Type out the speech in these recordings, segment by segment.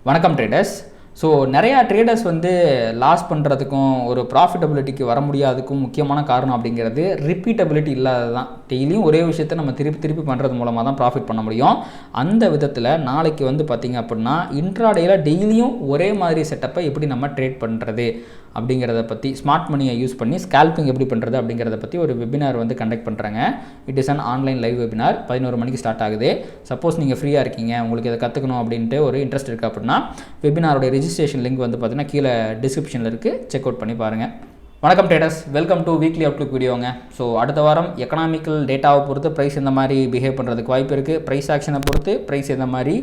வணக்கம் traders. So நிறையா traders வந்து லாஸ் பண்ணுறதுக்கும் ஒரு ப்ராஃபிட்டபிலிட்டிக்கு வர முடியாததுக்கும் முக்கியமான காரணம் அப்படிங்கிறது ரிப்பீட்டபிலிட்டி இல்லாதது தான். டெய்லியும் ஒரே விஷயத்தை நம்ம திருப்பி பண்ணுறது மூலமாக தான் ப்ராஃபிட் பண்ண முடியும். அந்த விதத்தில் நாளைக்கு வந்து பார்த்திங்க அப்படின்னா இன்ட்ராடேயில் டெய்லியும் ஒரே மாதிரி செட்டப்பை எப்படி நம்ம ட்ரேட் பண்ணுறது அப்படிங்கிறத பற்றி, ஸ்மார்ட் மணியை யூஸ் பண்ணி ஸ்கேல்பிங் எப்படி பண்ணுறது அப்படிங்கிறத பற்றி ஒரு வெபினார் வந்து கண்டக்ட் பண்ணுறாங்க. It is an online live webinar. 11 மணிக்கு ஸ்டார்ட் ஆகுது. சப்போஸ் நீங்கள் ஃப்ரீயாக இருக்கீங்க, உங்களுக்கு இதை கற்றுக்கணும் அப்படின்ட்டு ஒரு இன்ட்ரெஸ்ட் இருக்குது அப்படின்னா வெபினாரோட ரெஜிஸ்ட்ரேஷன் லிங்க் வந்து பார்த்தீங்கன்னா கீழே டிஸ்கிரிப்ஷனில் இருக்குது, செக் அவுட் பண்ணி பாருங்கள். வணக்கம் traders, welcome to weekly outlook வீடியோங்க. ஸோ அடுத்த வாரம் எக்கனாமிக்கல் டேட்டாவை பொறுத்து ப்ரைஸ் இந்த மாதிரி பிஹேவ் பண்ணுறதுக்கு வாய்ப்பு இருக்குது. ப்ரைஸ் ஆக்ஷனை பொறுத்து ப்ரைஸ் இந்த மாதிரி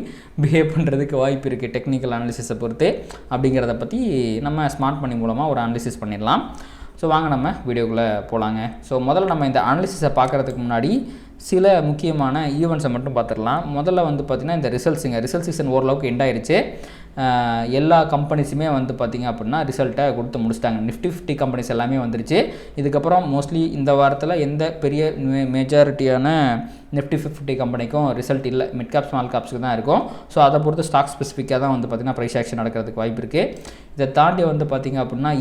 பிஹேவ் பண்ணுறதுக்கு வாய்ப்பு இருக்குது, டெக்னிக்கல் அனாலிசிஸை பொறுத்து அப்படிங்கிறத பற்றி நம்ம ஸ்மார்ட் மணி மூலமாக ஒரு அனாலிசிஸ் பண்ணிடலாம். ஸோ வாங்க நம்ம வீடியோக்குள்ளே போகலாங்க. ஸோ முதல்ல நம்ம இந்த அனாலிசிஸை பார்க்குறதுக்கு முன்னாடி சில முக்கியமான ஈவெண்ட்ஸை மட்டும் பார்த்துடலாம். முதல்ல வந்து பார்த்திங்கன்னா இந்த ரிசல்ட் சீசன் ஓரளவுக்கு எண்ட் ஆயிடுச்சு. எல்லா கம்பெனிஸுமே வந்து பார்த்திங்க அப்படின்னா ரிசல்ட்டை கொடுத்து முடிச்சிட்டாங்க. நிஃப்டி 50 கம்பெனிஸ் எல்லாமே வந்துருச்சு. இதுக்கப்புறம் மோஸ்ட்லி இந்த வாரத்தில் எந்த பெரிய மெஜாரிட்டியான நிஃப்டி 50 கம்பெனிக்கும் ரிசல்ட் இல்லை, மிட் கேப் ஸ்மால் கேப்ஸுக்கு தான் இருக்கும். ஸோ அதை பொறுத்து ஸ்டாக் ஸ்பெசிஃபிக்காக தான் வந்து பார்த்திங்கன்னா ப்ரைஸ் ஆக்ஷன் நடக்கிறதுக்கு வாய்ப்பு இருக்குது. இதை தாண்டி வந்து பார்த்திங்க அப்படின்னா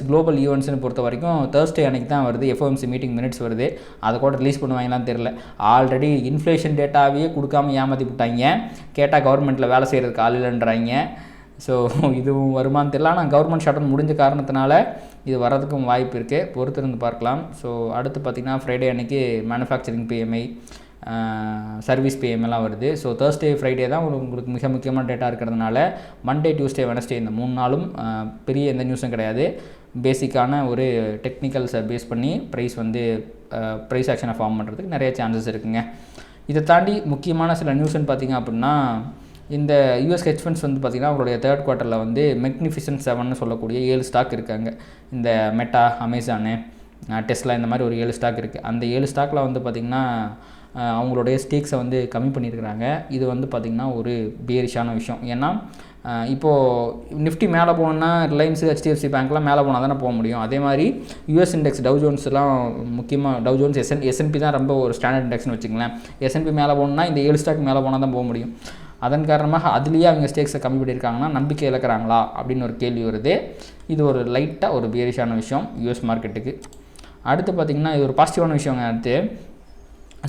குளோபல் ஈவெண்ட்ஸ்னு பொறுத்த வரைக்கும் தேர்ஸ்டே அன்றைக்கி தான் வருது. எஃப்ஓஎம்சி மீட்டிங் மினிட்ஸ் வருது. அதை கூட ரிலீஸ் பண்ணுவாங்களான்னு தெரியல. ஆல்ரெடி இன்ஃப்ளேஷன் டேட்டாவே கொடுக்காமல் ஏமாற்றி விட்டாங்க. கேட்டால் கவர்மெண்ட்டில் வேலை செய்கிறதுக்கு ஆள் இல்லைன்றாங்க. ஸோ இதுவும் வருமானு தெரியல. ஆனால் கவர்மெண்ட் ஷட்டவுன் முடிஞ்ச காரணத்தினால இது வர்றதுக்கும் வாய்ப்பு இருக்குது, பொறுத்திருந்து பார்க்கலாம். ஸோ அடுத்து பார்த்திங்கன்னா ஃப்ரைடே அன்றைக்கி மேனுஃபேக்சரிங் பிஎம்ஐ, சர்வீஸ் பிஎம்ஐலாம் வருது. ஸோ தேர்ஸ்டே ஃப்ரைடே தான் உங்களுக்கு மிக முக்கியமான டேட்டா இருக்கிறதுனால மண்டே டியூஸ்டே வெனஸ்டே இந்த 3 நாளும் பெரிய எந்த நியூஸும் கிடையாது. பேசிக்கான ஒரு டெக்னிக்கல்ஸை பேஸ் பண்ணி ப்ரைஸ் ஆக்ஷனை ஃபார்ம் பண்ணுறதுக்கு நிறைய சான்சஸ் இருக்குங்க. இதை தாண்டி முக்கியமான சில நியூஸ்ன்னு பார்த்திங்க அப்படின்னா இந்த யூஎஸ் ஹெட்ஜ் ஃபண்ட்ஸ் வந்து பார்த்திங்கன்னா அவங்களுடைய தேர்ட் குவார்ட்டரில் வந்து மெக்னிஃபிசன்ட் 7ன்னு சொல்லக்கூடிய 7 ஸ்டாக் இருக்காங்க. இந்த மெட்டா, அமேசானு, டெஸ்லா இந்த மாதிரி ஒரு 7 ஸ்டாக் இருக்குது. அந்த 7 ஸ்டாக்கில் வந்து பார்த்திங்கன்னா அவங்களுடைய ஸ்டேக்ஸை வந்து கம்மி பண்ணியிருக்கிறாங்க. இது வந்து பார்த்திங்கன்னா ஒரு பேரிஷான விஷயம். ஏன்னா இப்போது நிஃப்டி மேலே போகணுன்னா ரிலையன்ஸ், ஹெச்டிஎஃப்சி பேங்க்லாம் மேலே போனால் தானே போக முடியும். அதே மாதிரி யூஎஸ் இண்டெக்ஸ் டவ் ஜோன்ஸ்லாம் முக்கியமாக டவ் ஜோன்ஸ் எஸ்என்பி தான் ரொம்ப ஒரு ஸ்டாண்டர்ட் இண்டெக்ஸ்னு வச்சுங்களேன். எஸ்என்பி மேலே போகணுன்னா இந்த 7 ஸ்டாக் மேலே போனால் தான் போக முடியும். அதன் காரணமாக அதுலேயே அவங்க ஸ்டேக்ஸை கம்மி பண்ணியிருக்காங்கன்னா நம்பிக்கை இழக்கிறாங்களா அப்படின்னு ஒரு கேள்வி வருது. இது ஒரு லைட்டாக ஒரு பேரிஷான விஷயம் யூஎஸ் மார்க்கெட்டுக்கு. அடுத்து பார்த்திங்கன்னா இது ஒரு பாசிட்டிவான விஷயங்க. அடுத்து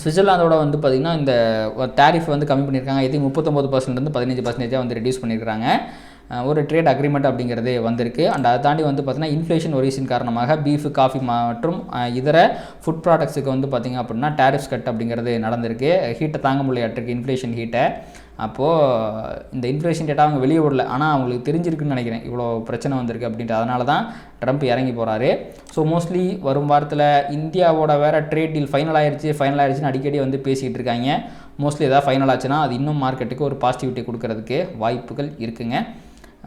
சுவிட்சர்லாந்தோட வந்து பார்த்திங்கன்னா இந்த டேரிஃப் வந்து கம்மி பண்ணியிருக்காங்க. இது 39% 15% வந்து ரெடியூஸ் பண்ணியிருக்காங்க. ஒரு ட்ரேட் அக்ரிமெண்ட் அப்படிங்கிறது வந்திருக்கு. அண்ட் அதை தாண்டி வந்து பார்த்திங்கன்னா இன்ஃப்ளேஷன் ஒரிஸின் காரணமாக பீஃப், காஃபி மற்றும் இதர ஃபுட் ப்ராடக்ட்ஸுக்கு வந்து பார்த்திங்க அப்படின்னா டேரிஃப்ஸ் கட் அப்படிங்கிறது நடந்திருக்கு. ஹீட்டை தாங்க முடியாட்டிருக்கு, இன்ஃப்ளேஷன் ஹீட்டை. அப்போது இந்த இன்ஃப்ளேஷன் டேட்டா அவங்க வெளியே விடல, ஆனால் அவங்களுக்கு தெரிஞ்சிருக்குன்னு நினைக்கிறேன் இவ்வளோ பிரச்சனை வந்திருக்கு அப்படின்ட்டு. அதனால தான் ட்ரம்ப் இறங்கி போகிறாரு. ஸோ மோஸ்ட்லி வரும் வாரத்தில் இந்தியாவோட வேறு ட்ரேட் டீல் ஃபைனல் ஆயிடுச்சுன்னு அடிக்கடி வந்து பேசிகிட்டு இருக்காங்க. மோஸ்ட்லி எதாவது ஃபைனல் ஆச்சுன்னா அது இன்னும் மார்க்கெட்டுக்கு ஒரு பாசிட்டிவிட்டி கொடுக்கறதுக்கு வாய்ப்புகள் இருக்குங்க.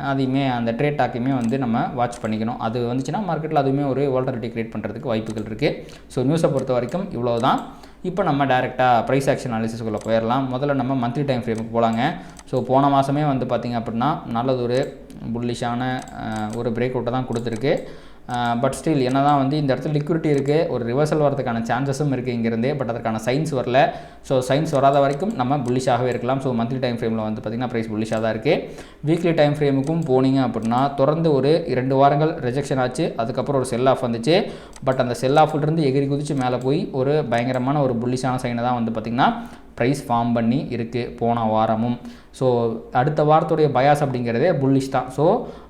அதையுமே அந்த ட்ரேட் டாக்கையுமே வந்து நம்ம வாட்ச் பண்ணிக்கணும். அது வந்துச்சுன்னா மார்க்கெட்டில் அதுவுமே ஒரு வாலட்டிலிட்டி க்ரியேட் பண்ணுறதுக்கு வாய்ப்புகள் இருக்குது. ஸோ நியூஸை பொறுத்த வரைக்கும் இவ்வளோ தான். இப்போ நம்ம டேரெக்டாக ப்ரைஸ் ஆக்ஷன் அனாலிசிஸ்க்குள்ளே போயிடலாம். முதல்ல நம்ம மந்த்லி டைம் ஃப்ரேமுக்கு போகலாங்க. ஸோ போன மாதமே வந்து பார்த்திங்க அப்படின்னா நல்லதொரு புல்லிஷான ஒரு பிரேக் அவுட்டை தான் கொடுத்துருக்கு. பட் ஸ்டில் என்ன தான் வந்து இந்த இடத்துல லிக்விடிட்டி இருக்குது, ஒரு ரிவர்சல் வரதுக்கான சான்சஸும் இருக்குது இங்கேருந்தே. பட் அதற்கான சைன்ஸ் வரல. ஸோ சைன்ஸ் வராத வரைக்கும் நம்ம புல்லிஷாகவே இருக்கலாம். ஸோ மந்த்லி டைம் ஃப்ரேமில் வந்து பார்த்திங்கன்னா ப்ரைஸ் புல்லிஷாக தான் இருக்குது. வீக்லி டைம் ஃப்ரேமுக்கும் போனீங்க அப்படின்னா தொடர்ந்து ஒரு 2 வாரங்கள் ரிஜெக்ஷன் ஆச்சு. அதுக்கப்புறம் ஒரு செல் ஆஃப் வந்துச்சு. பட் அந்த செல் ஆஃப்லேருந்து எகிரி குதிச்சு மேலே போய் ஒரு பயங்கரமான ஒரு புல்லிஷான சைனை தான் வந்து பார்த்திங்கன்னா ப்ரைஸ் ஃபார்ம் பண்ணி இருக்குது போன வாரமும். ஸோ அடுத்த வாரத்துடைய பயாஸ் அப்படிங்கிறதே புல்லிஷ் தான். ஸோ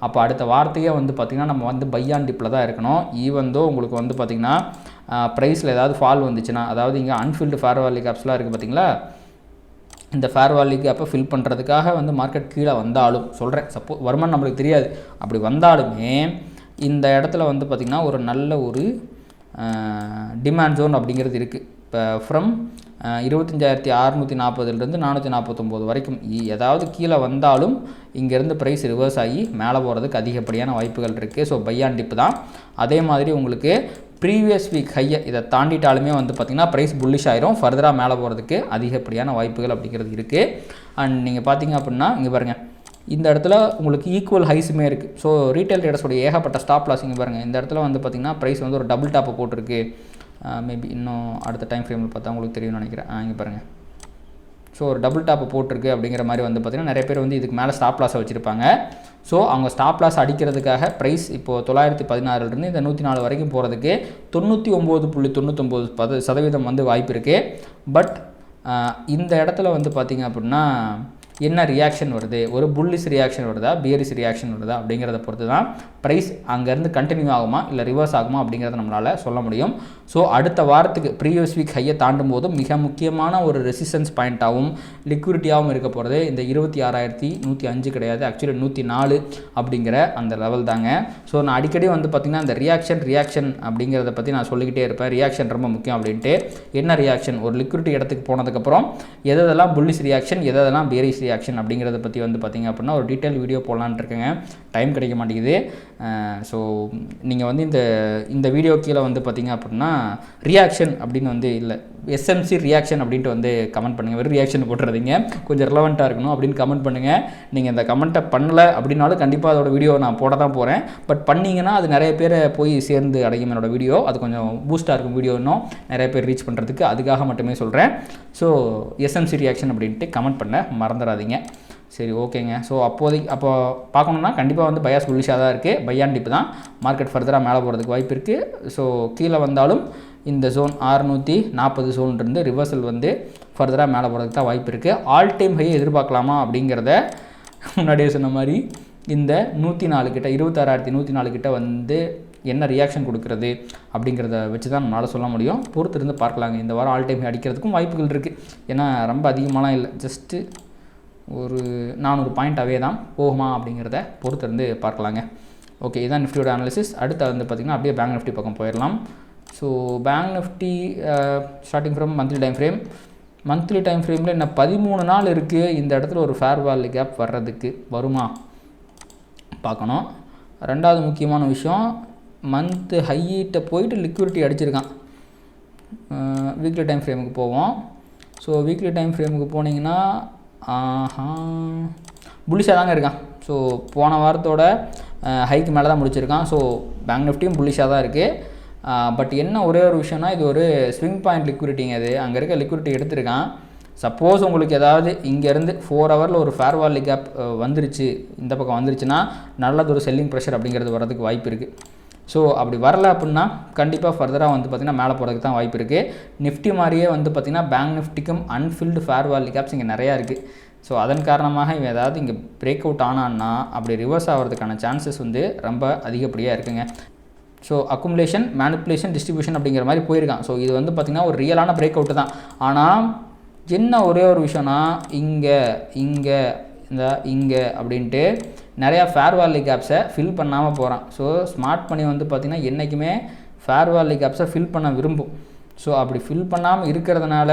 அப்போ அடுத்த வாரத்தையே வந்து பார்த்திங்கன்னா நம்ம வந்து பை ஆன் டிப்பில் தான் இருக்கணும். ஈவன் உங்களுக்கு வந்து பார்த்திங்கன்னா ப்ரைஸில் ஏதாவது ஃபால் வந்துச்சுன்னா, அதாவது இங்கே அன்ஃபில்டு ஃபேர் வேல்யூ கேப்ஸ்லாம் இருக்குது பார்த்திங்களா, இந்த ஃபேர் வேல்யூ கேப்பை ஃபில் பண்ணுறதுக்காக வந்து மார்க்கெட் கீழே வந்தாலும் சொல்கிறேன், வருமானம் நம்மளுக்கு தெரியாது, அப்படி வந்தாலுமே இந்த இடத்துல வந்து பார்த்திங்கன்னா ஒரு நல்ல ஒரு டிமாண்ட் ஜோன் அப்படிங்கிறது இருக்குது. இப்போ ஃப்ரம் 25,640 449 வரைக்கும் ஏதாவது கீழே வந்தாலும் இங்கேருந்து ப்ரைஸ் ரிவர்ஸ் ஆகி மேலே போகிறதுக்கு அதிகப்படியான வாய்ப்புகள் இருக்குது. ஸோ பை ஆன் டிப் தான். அதே மாதிரி உங்களுக்கு ப்ரீவியஸ் வீக் ஹையை இதை தாண்டிட்டாலுமே வந்து பார்த்திங்கன்னா ப்ரைஸ் புல்லிஷ் ஆயிரும். ஃபர்தராக மேலே போகிறதுக்கு அதிகப்படியான வாய்ப்புகள் அப்படிங்கிறது இருக்குது. அண்ட் நீங்கள் பார்த்திங்க அப்படின்னா இங்கே பாருங்கள், இந்த இடத்துல உங்களுக்கு ஈக்குவல் ஹைஸுமே இருக்குது. ஸோ ரீட்டைல் ட்ரேடர்ஸோடைய ஏகப்பட்ட ஸ்டாப் லாஸ் இங்கே பாருங்கள். இந்த இடத்துல வந்து பார்த்திங்கன்னா ப்ரைஸ் வந்து ஒரு டபுள் டாப்பை போட்டிருக்கு. மேபி இன்னும் அடுத்த டைம் ஃப்ரேமில் பார்த்தா உங்களுக்கு தெரியும்னு நினைக்கிறேன். இங்கே பாருங்கள், ஸோ ஒரு டபுள் டாப் போட்டிருக்கு அப்படிங்கிற மாதிரி வந்து பார்த்திங்கன்னா நிறைய பேர் வந்து இதுக்கு மேலே ஸ்டாப் லாஸை வச்சுருப்பாங்க. ஸோ அவங்க ஸ்டாப் லாஸ் அடிக்கிறதுக்காக ப்ரைஸ் இப்போது 916 இந்த 104 வரைக்கும் போகிறதுக்கு 99.99% வந்து வாய்ப்பு இருக்குது. பட் இந்த இடத்துல வந்து பார்த்திங்க அப்படின்னா என்ன ரியாக்ஷன் வருது, ஒரு புல்லிஷ் ரியாக்ஷன் வருதா பியரிஷ் ரியாக்ஷன் வருதா அப்படிங்கிறத பொறுத்து தான் ப்ரைஸ் அங்கேருந்து கண்டினியூ ஆகுமா இல்லை ரிவர்ஸ் ஆகுமா அப்படிங்கிறத நம்மளால் சொல்ல முடியும். ஸோ அடுத்த வாரத்துக்கு ப்ரீவியஸ் வீக் ஹையை தாண்டும் போது மிக முக்கியமான ஒரு ரெசிஸ்டன்ஸ் பாயிண்ட்டாகவும் லிக்விடிட்டியாகவும் இருக்க போகிறது இந்த 26,105 கிடையாது, ஆக்சுவலி 104 அப்படிங்கிற அந்த லெவல் தாங்க. ஸோ நான் அடிக்கடி வந்து பார்த்திங்கன்னா இந்த ரியாக்ஷன் அப்படிங்கிறத பற்றி நான் சொல்லிக்கிட்டே இருப்பேன். ரியாக்ஷன் ரொம்ப முக்கியம் அப்படின்ட்டு. என்ன ரியாக்ஷன், ஒரு லிக்விடிட்டி இடத்துக்கு போனதுக்கப்புறம் எதெல்லாம் புல்லிஷ் ரியாக்ஷன் எதெல்லாம் பியரிஷ் ரியாக்ஷன் அப்படிங்கிறத பற்றி வந்து பார்த்திங்க அப்படின்னா ஒரு டீட்டெயில் வீடியோ போடலான்னு இருக்கேங்க. டைம் கிடைக்க மாட்டேங்குது. ஸோ நீங்கள் வந்து இந்த வீடியோ கீழே வந்து பார்த்திங்க அப்படின்னா ரியாக்ஷன் அப்படின்னு வந்து இல்லை எஸ்எம்சி ரியாக்ஷன் அப்படின்ட்டு வந்து கமெண்ட் பண்ணுங்கள். வெறும் ரியாக்ஷன் போட்டுறதிங்க, கொஞ்சம் ரிலவெண்ட்டாக இருக்கணும் அப்படின்னு கமெண்ட் பண்ணுங்கள். நீங்கள் இந்த கமெண்ட்டை பண்ணலை அப்படின்னாலும் கண்டிப்பாக அதோட வீடியோ நான் போட தான் போகிறேன். பட் பண்ணிங்கன்னா அது நிறைய பேர் போய் சேர்ந்து அடையும் என்னோடய வீடியோ. அது கொஞ்சம் பூஸ்ட்டாக இருக்கும் வீடியோ, இன்னும் நிறைய பேர் ரீச் பண்ணுறதுக்கு. அதுக்காக மட்டுமே சொல்கிறேன். ஸோ எஸ்எம்சி ரியாக்ஷன் அப்படின்ட்டு கமெண்ட் பண்ண மறந்துடாதீங்க. சரி, ஓகேங்க. ஸோ அப்போ பார்க்கணுன்னா கண்டிப்பாக வந்து பயாஸ் புல்லிஷாக தான் இருக்குது. பை அண்ட் டிப் தான். மார்க்கெட் ஃபர்தராக மேலே போகிறதுக்கு வாய்ப்பு இருக்குது. ஸோ கீழே வந்தாலும் இந்த ஜோன் 640 ஜோன்லேருந்து ரிவர்சல் வந்து ஃபர்தராக மேலே போகிறதுக்கு தான் வாய்ப்பு இருக்குது. ஆல் டைம் ஹை எதிர்பார்க்கலாமா அப்படிங்கிறத முன்னாடியே சொன்ன மாதிரி இந்த 104 கிட்ட 26,104 கிட்ட வந்து என்ன ரியாக்ஷன் கொடுக்குறது அப்படிங்கிறத வச்சு தான் நம்மளால் சொல்ல முடியும். பொறுத்து இருந்து பார்க்கலாங்க. இந்த வாரம் ஆல் டைம் ஹை அடிக்கிறதுக்கும் வாய்ப்புகள் இருக்குது. ஏன்னா ரொம்ப அதிகமாலாம் இல்லை, ஜஸ்ட்டு ஒரு 400 பாயிண்ட்டாகவே தான் போகுமா அப்படிங்கிறத பொறுத்து இருந்து பார்க்கலாங்க. ஓகே, இதுதான் நிஃப்டியோட அனாலிசிஸ். அடுத்து வந்து பார்த்திங்கன்னா அப்படியே பேங்க் நிஃப்டி பக்கம் போயிடலாம். So bank Nifty starting from monthly time frame. Monthly time ஃப்ரேமில் இன்னும் 13 நாள் இருக்குது. இந்த இடத்துல ஒரு ஃபேர் வேல்யூ கேப் வர்றதுக்கு வருமா பார்க்கணும். ரெண்டாவது முக்கியமான விஷயம், மந்த்து ஹையிட்ட போயிட்டு லிக்விடிட்டி அடிச்சிருக்கான். வீக்லி டைம் ஃப்ரேமுக்கு போவோம். ஸோ வீக்லி டைம் ஃப்ரேமுக்கு போனீங்கன்னா புல்லிஷாக தாங்க இருக்கான். ஸோ போன வாரத்தோட ஹைக்கு மேலே தான் முடிச்சிருக்கான். ஸோ பேங்க் நிஃப்டியும் புல்லிஷாக தான் இருக்குது. பட் என்ன ஒரே ஒரு விஷயம்னா, இது ஒரு ஸ்விங் பாயிண்ட் லிக்விடிட்டிங்க. அது அங்கே இருக்க லிக்விடிட்டி எடுத்திருக்கான். சப்போஸ் உங்களுக்கு ஏதாவது இங்கேருந்து 4 ஹவரில் ஒரு ஃபேர் வேல்யூ கேப் வந்துருச்சு, இந்த பக்கம் வந்துருச்சுன்னா நல்லது ஒரு செல்லிங் ப்ரெஷர் அப்படிங்கிறது வர்றதுக்கு வாய்ப்பு இருக்குது. ஸோ அப்படி வரல அப்படின்னா கண்டிப்பாக ஃபர்தராக வந்து பார்த்திங்கன்னா மேலே போகிறதுக்கு தான் வாய்ப்பு இருக்குது. நிஃப்டி மாதிரியே வந்து பார்த்திங்கன்னா பேங்க் நிஃப்டிக்கும் அன்ஃபில்டு ஃபேர் வேல்யூ கேப்ஸ் இங்கே நிறையா இருக்குது. ஸோ அதன் காரணமாக இவன் ஏதாவது இங்கே பிரேக் அவுட் ஆனான்னா அப்படி ரிவர்ஸ் ஆகிறதுக்கான சான்சஸ் வந்து ரொம்ப அதிகப்படியாக இருக்குங்க. ஸோ அக்குமுலேஷன், மேனிப்புலேஷன், டிஸ்ட்ரிபியூஷன் அப்படிங்கிற மாதிரி போயிருக்கான். ஸோ இது வந்து பார்த்திங்கன்னா ஒரு ரியலான பிரேக் அவுட்டு தான். ஆனால் என்ன ஒரே ஒரு விஷயம்னா, இங்கே அப்படின்ட்டு நிறையா ஃபேர் வேல்யூ கேப்ஸை ஃபில் பண்ணாமல் போகிறான். ஸோ ஸ்மார்ட் மணி வந்து பார்த்திங்கன்னா என்றைக்குமே ஃபேர் வேல்யூ கேப்ஸை ஃபில் பண்ண விரும்பும். ஸோ அப்படி ஃபில் பண்ணாமல் இருக்கிறதுனால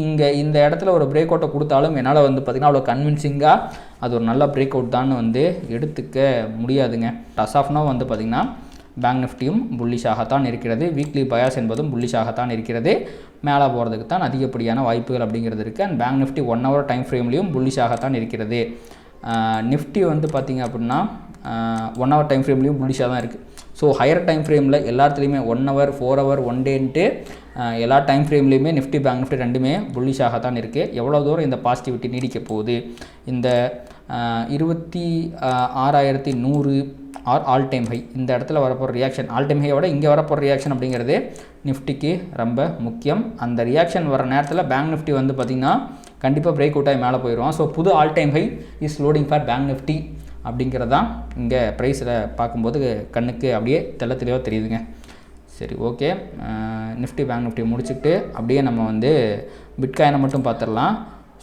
இங்கே இந்த இடத்துல ஒரு பிரேக் அவுட்டை கொடுத்தாலும் என்னால் வந்து பார்த்திங்கன்னா அவ்வளோ கன்வின்சிங்காக அது ஒரு நல்ல பிரேக் அவுட் தான் வந்து எடுத்துக்க முடியாதுங்க. டஸ் ஆஃப் நோ வந்து பார்த்திங்கன்னா பேங்க் நிஃப்டியும் புல்லிஷாகத்தான் இருக்கிறது. வீக்லி பயாஸ் என்பதும் புல்லிஷாகத்தான் இருக்கிறது. மேலே போகிறதுக்கு தான் அதிகப்படியான வாய்ப்புகள் அப்படிங்கிறது இருக்குது. And bank Nifty 1 hour time ஃப்ரேம்லேயும் புல்லிஷாகத்தான் இருக்கிறது. நிஃப்டி வந்து பார்த்திங்க அப்படின்னா 1 ஹவர் டைம் ஃப்ரேம்லேயும் புல்லிஷாக தான் இருக்குது. ஸோ ஹையர் டைம் ஃப்ரேமில் எல்லாத்துலேயுமே 1 ஹவர் 4 ஹவர் 1 டேன்ட்டு எல்லா டைம் ஃப்ரேம்லேயுமே நிஃப்டி பேங்க் நிஃப்டி ரெண்டுமே புல்லிஷாகத்தான் இருக்குது. எவ்வளோ தூரம் இந்த பாசிட்டிவிட்டி நீடிக்க போகுது, இந்த 26,100 ஆல் டைம் ஹை இந்த இடத்துல வரப்போகிற ரியாக்ஷன், ஆல் டைம் ஹையோட இங்கே வரப்போகிற ரியாக்ஷன் அப்படிங்கிறது நிஃப்டிக்கு ரொம்ப முக்கியம். அந்த ரியாக்ஷன் வர நேரத்தில் பேங்க் நிஃப்டி வந்து பார்த்திங்கன்னா கண்டிப்பாக பிரேக் அவுட் ஆகி மேலே போயிடுவோம். ஸோ புது all time high is loading for bank Nifty அப்படிங்கிறது தான் இங்கே ப்ரைஸில் பார்க்கும்போது கண்ணுக்கு அப்படியே தெளிவாக தெரியுதுங்க. சரி, ஓகே. நிஃப்டி பேங்க் நிஃப்டி முடிச்சுட்டு அப்படியே நம்ம வந்து பிட்காயினை மட்டும் பார்த்துடலாம்.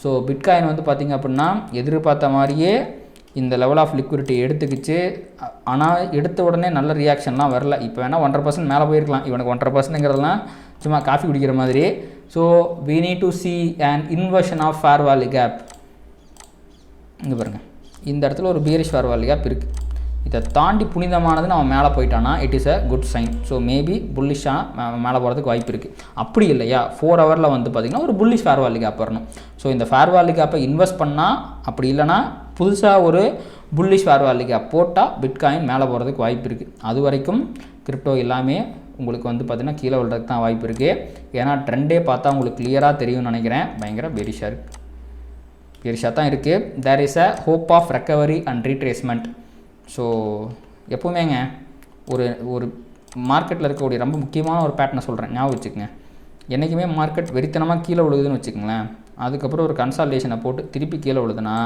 ஸோ பிட்காயின் வந்து பார்த்திங்க அப்படின்னா எதிர்பார்த்த மாதிரியே இந்த லெவல் ஆஃப் லிக்விடிட்டி எடுத்துக்கிச்சு. ஆனால் எடுத்த உடனே நல்ல ரியாக்ஷன்லாம் வரல. இப்போ வேணால் 1.5% மேலே போயிருக்கலாம். இவனுக்கு 1.5%ங்கிறதுலாம் சும்மா காஃபி குடிக்கிற மாதிரி. So we need to see an inversion of fair value gap. இங்கே பாருங்கள், இந்த இடத்துல ஒரு bearish fair value gap இருக்குது. இதை தாண்டி புனிதமானதுன்னு அவன் மேலே போயிட்டானா it is a good sign. So maybe புல்லிஷாக மேலே போகிறதுக்கு வாய்ப்பு இருக்குது. அப்படி இல்லையா 4 ஹவரில் வந்து பார்த்திங்கன்னா ஒரு புல்லிஷ் ஃபேர் வேல்யூ கேப் வரணும். ஸோ இந்த ஃபேர் வேல்யூ கேப்பை இன்வெஸ்ட் பண்ணால், அப்படி இல்லைனா புதுசாக ஒரு புல்லிஷ் ஃபேர் வேல்யூ கேப் போட்டால் பிட்காயின் மேலே போகிறதுக்கு வாய்ப்பு இருக்குது. அது வரைக்கும் கிரிப்டோ எல்லாமே உங்களுக்கு வந்து பார்த்திங்கன்னா கீழே விழுறதுக்கு தான் வாய்ப்பு இருக்குது. ஏன்னா ட்ரெண்டே பார்த்தா உங்களுக்கு கிளியராக தெரியும்னு நினைக்கிறேன். பயங்கர பெரிஷாக தான் இருக்குது. There is a hope of recovery and retracement. So எப்போவுமேங்க ஒரு மார்க்கெட்டில் இருக்கக்கூடிய ரொம்ப முக்கியமான ஒரு பேட்டர்னை சொல்கிறேன், ஞாபகம் வச்சுக்கோங்க. என்றைக்குமே மார்க்கெட் வெறித்தனமாக கீழே விழுகுதுன்னு வச்சுக்கோங்களேன், அதுக்கப்புறம் ஒரு கன்சால்டேஷனை போட்டு திருப்பி கீழே விழுதுன்னா,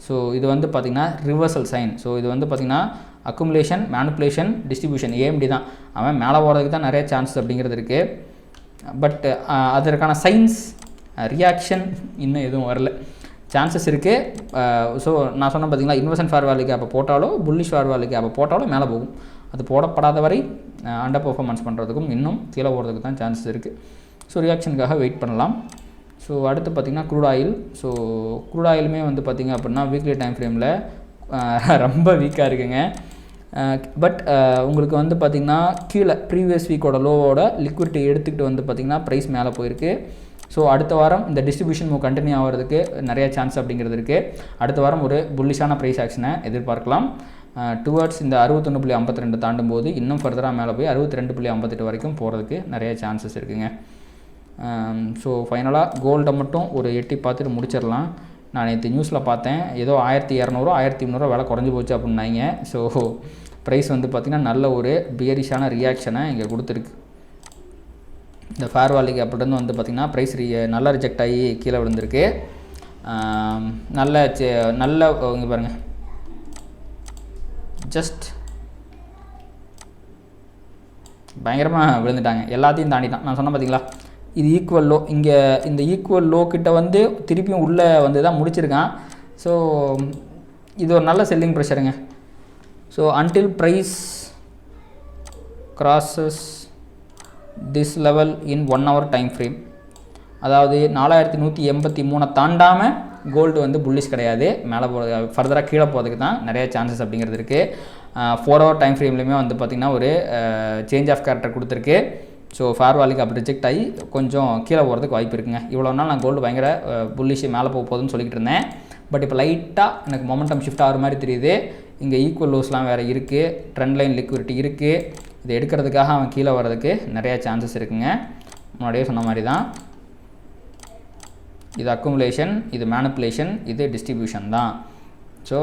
ஸோ இது வந்து பார்த்திங்கன்னா ரிவர்சல் சைன். ஸோ இது வந்து பார்த்திங்கன்னா அக்குமுலேஷன், மேனிப்புலேஷன், டிஸ்ட்ரிபியூஷன் ஏஎம்டி தான். அவன் மேலே போகிறதுக்கு தான் நிறைய சான்ஸ் அப்படிங்கிறது இருக்குது. பட் அதற்கான சைன்ஸ், ரியாக்ஷன் இன்னும் எதுவும் வரல. சான்சஸ் இருக்குது. ஸோ நான் சொன்னேன் பார்த்திங்களா, இன்வெஸ்ட்மெண்ட் ஃபேர் வேல்யூ கேப்பை போட்டாலோ புல்லிஷ் ஃபேர் வேல்யூ கேப்பை போட்டாலும் மேலே போகும். அது போடப்படாத வரை அண்டர் பர்ஃபார்மன்ஸ் பண்ணுறதுக்கும் இன்னும் கீழே போகிறதுக்கு தான் சான்சஸ் இருக்குது. ஸோ ரியாக்ஷனுக்காக வெயிட் பண்ணலாம். ஸோ அடுத்து பார்த்திங்கன்னா க்ரூட் ஆயில். ஸோ க்ரூட் ஆயிலுமே வந்து பார்த்திங்க அப்படின்னா வீக்லி டைம் ஃப்ரேமில் ரொம்ப வீக்காக இருக்குங்க. பட் உங்களுக்கு வந்து பார்த்திங்கன்னா கீழே ப்ரீவியஸ் வீக்கோட லோவோட லிக்விடிட்டி எடுத்துக்கிட்டு வந்து பார்த்திங்கன்னா ப்ரைஸ் மேலே போயிருக்கு. ஸோ அடுத்த வாரம் இந்த டிஸ்ட்ரிபியூஷன் மூவ் கண்டினியூ ஆகிறதுக்கு நிறைய சான்ஸ் அப்படிங்கிறது இருக்குது. அடுத்த வாரம் ஒரு புல்லிஷான ப்ரைஸ் ஆக்ஷனை எதிர்பார்க்கலாம். டுவர்ட்ஸ் இந்த 61.52 தாண்டும் போது இன்னும் ஃபர்தராக மேலே போய் 62.58 வரைக்கும் போகிறதுக்கு நிறைய சான்சஸ் இருக்குங்க. ஸோ ஃபைனலாக கோல்டை மட்டும் ஒரு எட்டி பார்த்துட்டு முடிச்சிடலாம். நான் நேற்று நியூஸில் பார்த்தேன், ஏதோ 1200 1300 விலை குறைஞ்சி போச்சு அப்படின்னாங்க. ஸோ ப்ரைஸ் வந்து பார்த்திங்கன்னா நல்ல ஒரு பியரிஷான ரியாக்ஷனை இங்கே கொடுத்துருக்கு. இந்த ஃபேர் வேல்யூக்கு அப்படிருந்து வந்து பார்த்திங்கன்னா ப்ரைஸ் நல்லா ரிஜெக்ட் ஆகி கீழே விழுந்திருக்கு. நல்ல இங்கே பாருங்கள், ஜஸ்ட் பயங்கரமாக விழுந்துட்டாங்க. எல்லாத்தையும் தாண்டி தான் நான் சொன்னேன் பார்த்திங்களா, இது ஈக்குவல் லோ. இங்கே இந்த ஈக்குவல் லோ கிட்ட வந்து திருப்பியும் உள்ளே வந்து தான் முடிச்சிருக்கான். ஸோ இது ஒரு நல்ல செல்லிங் ப்ரெஷருங்க. So until price crosses this level in 1 hour time frame, அதாவது 4183 தாண்டாமல் கோல்டு வந்து புல்லிஷ் கிடையாது. மேலே ஃபர்தராக கீழே போகிறதுக்கு தான் நிறைய சான்சஸ் அப்படிங்கிறது இருக்குது. 4 hour டைம் ஃப்ரேம்லேயுமே வந்து பார்த்திங்கன்னா ஒரு சேஞ்ச் ஆஃப் கேரக்டர் கொடுத்துருக்கு. ஸோ ஃபேர் வேல்யூக்கு அப்படி ரிஜெக்ட் ஆகி கொஞ்சம் கீழே போகிறதுக்கு வாய்ப்பு இருக்குங்க. இவ்வளோ நாள் நான் கோல்டு பயங்கர புல்லிஷ் மேலே போகுதுன்னு சொல்லிக்கிட்டு இருந்தேன். பட் இப்போ லைட்டாக எனக்கு மொமெண்டம் ஷிஃப்ட் ஆகிற மாதிரி தெரியுது. இங்கே ஈக்குவல் லோஸ்லாம் வேறு இருக்குது, ட்ரெண்ட் லைன் லிக்விடிட்டி இருக்குது. இதை எடுக்கிறதுக்காக அவன் கீழே வர்றதுக்கு நிறையா சான்சஸ் இருக்குங்க. முன்னாடியே சொன்ன மாதிரி தான், இது அக்குமுலேஷன், இது மேனிப்புலேஷன், இது டிஸ்ட்ரிபியூஷன் தான். ஸோ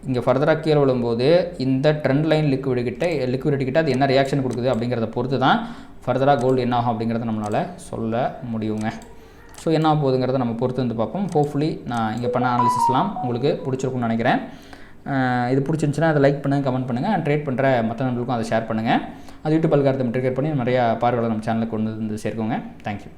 இங்கே ஃபர்தராக கீழே விழும்போது இந்த ட்ரெண்ட் லைன் லிக்விடிட்டி கிட்ட அது என்ன ரியாக்ஷன் கொடுக்குது அப்படிங்கிறத பொறுத்து தான் ஃபர்தராக கோல்டு என்ன ஆகும் அப்படிங்கிறத நம்மளால் சொல்ல முடியுங்க. ஸோ என்ன போகுதுங்கிறத நம்ம பொறுத்து வந்து பார்ப்போம். ஹோப்ஃபுல்லி நான் இங்கே பண்ண அனாலிசிஸ்லாம் உங்களுக்கு பிடிச்சிருக்குன்னு நினைக்கிறேன். இது பிடிச்சிருந்துச்சுன்னா அதை லைக் பண்ணுங்கள், கமெண்ட் பண்ணுங்கள். ட்ரேட் பண்ணுற மற்ற நண்பர்களுக்கும் அதை ஷேர் பண்ணுங்கள். அது யூடியூப் அல்காரிதம் ட்ரிகர் பண்ணி நிறையா பார்வையாளர் நம்ம சேனலுக்கு கொண்டு வந்து சேர்க்கோங்க. தேங்க்யூ.